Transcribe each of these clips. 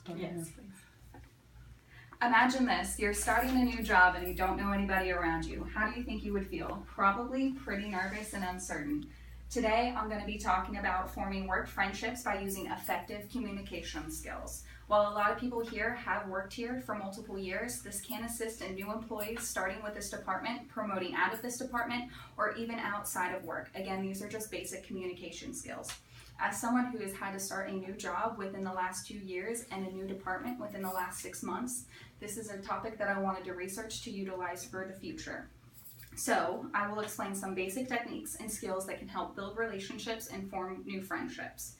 start? Yes, please. Imagine this, you're starting a new job and you don't know anybody around you. How do you think you would feel? Probably pretty nervous and uncertain. Today, I'm going to be talking about forming work friendships by using effective communication skills. While a lot of people here have worked here for multiple years, this can assist in new employees starting with this department, promoting out of this department, or even outside of work. Again, these are just basic communication skills. As someone who has had to start a new job within the last 2 years and a new department within the last 6 months, this is a topic that I wanted to research to utilize for the future. So, I will explain some basic techniques and skills that can help build relationships and form new friendships.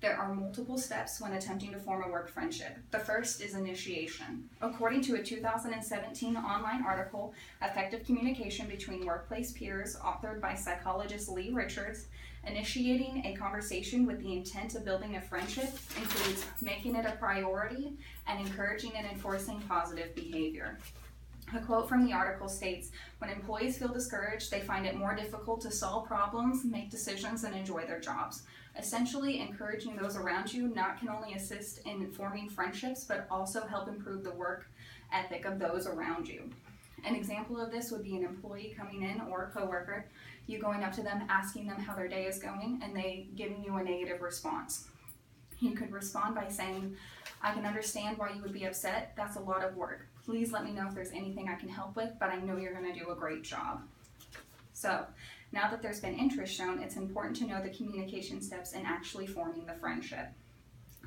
There are multiple steps when attempting to form a work friendship. The first is initiation. According to a 2017 online article, Effective Communication Between Workplace Peers, authored by psychologist Lee Richards, initiating a conversation with the intent of building a friendship includes making it a priority and encouraging and enforcing positive behavior. A quote from the article states, "When employees feel discouraged, they find it more difficult to solve problems, make decisions, and enjoy their jobs." Essentially, encouraging those around you not can only assist in forming friendships, but also help improve the work ethic of those around you. An example of this would be an employee coming in or a coworker, you going up to them, asking them how their day is going, and they giving you a negative response. You could respond by saying, "I can understand why you would be upset. That's a lot of work. Please let me know if there's anything I can help with, but I know you're going to do a great job." So, now that there's been interest shown, it's important to know the communication steps in actually forming the friendship.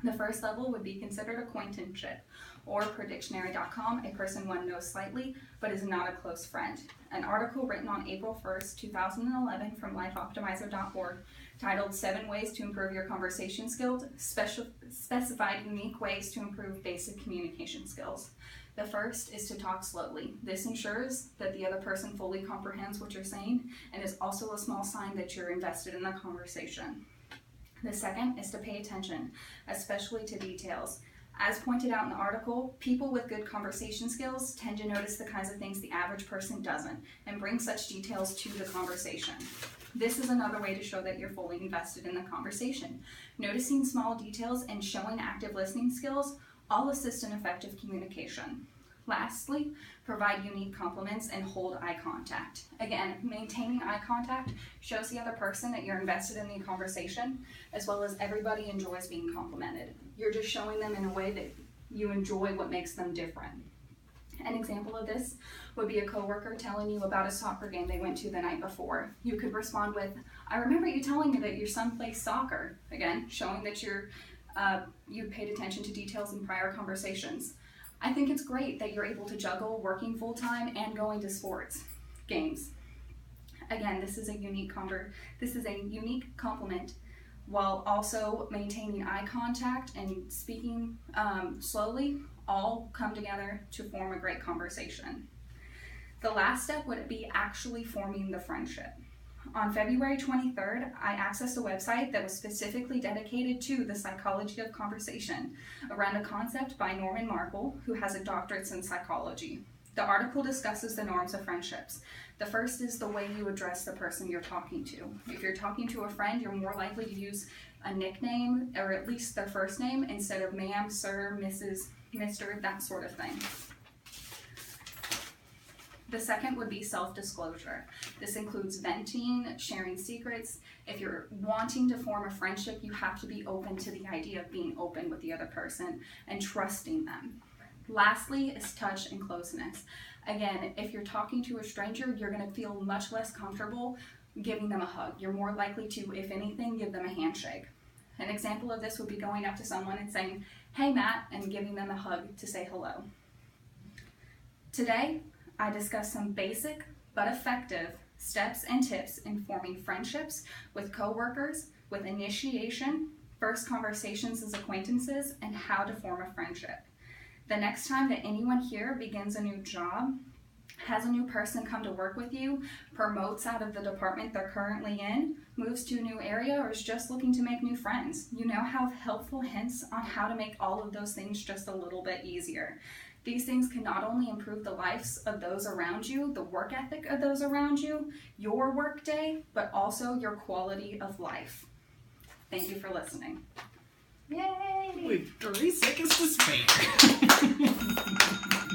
The first level would be considered acquaintanceship, or per dictionary.com, a person one knows slightly but is not a close friend. An article written on April 1st, 2011 from lifeoptimizer.org titled 7 Ways to Improve Your Conversation Skills specified unique ways to improve basic communication skills. The first is to talk slowly. This ensures that the other person fully comprehends what you're saying and is also a small sign that you're invested in the conversation. The second is to pay attention, especially to details. As pointed out in the article, people with good conversation skills tend to notice the kinds of things the average person doesn't and bring such details to the conversation. This is another way to show that you're fully invested in the conversation. Noticing small details and showing active listening skills all assist in effective communication. Lastly, provide unique compliments and hold eye contact. Again, maintaining eye contact shows the other person that you're invested in the conversation, as well as everybody enjoys being complimented. You're just showing them in a way that you enjoy what makes them different. An example of this would be a coworker telling you about a soccer game they went to the night before. You could respond with, "I remember you telling me that your son plays soccer." Again, showing that you paid attention to details in prior conversations. "I think it's great that you're able to juggle working full-time and going to sports games." Again, this is a unique compliment while also maintaining eye contact and speaking slowly, all come together to form a great conversation. The last step would be actually forming the friendship. On February 23rd, I accessed a website that was specifically dedicated to the psychology of conversation around a concept by Norman Markle, who has a doctorate in psychology. The article discusses the norms of friendships. The first is the way you address the person you're talking to. If you're talking to a friend, you're more likely to use a nickname or at least their first name instead of ma'am, sir, Mrs., Mr., that sort of thing. The second would be self-disclosure. This includes venting, sharing secrets. If you're wanting to form a friendship, you have to be open to the idea of being open with the other person and trusting them. Lastly is touch and closeness. Again, if you're talking to a stranger, you're going to feel much less comfortable giving them a hug. You're more likely to, if anything, give them a handshake. An example of this would be going up to someone and saying, "Hey, Matt," and giving them a hug to say hello. Today, I discussed some basic but effective steps and tips in forming friendships with coworkers, with initiation, first conversations as acquaintances, and how to form a friendship. The next time that anyone here begins a new job, has a new person come to work with you, promotes out of the department they're currently in, moves to a new area, or is just looking to make new friends, you now have helpful hints on how to make all of those things just a little bit easier. These things can not only improve the lives of those around you, the work ethic of those around you, your work day, but also your quality of life. Thank you for listening. Yay! We've 30 seconds to spare.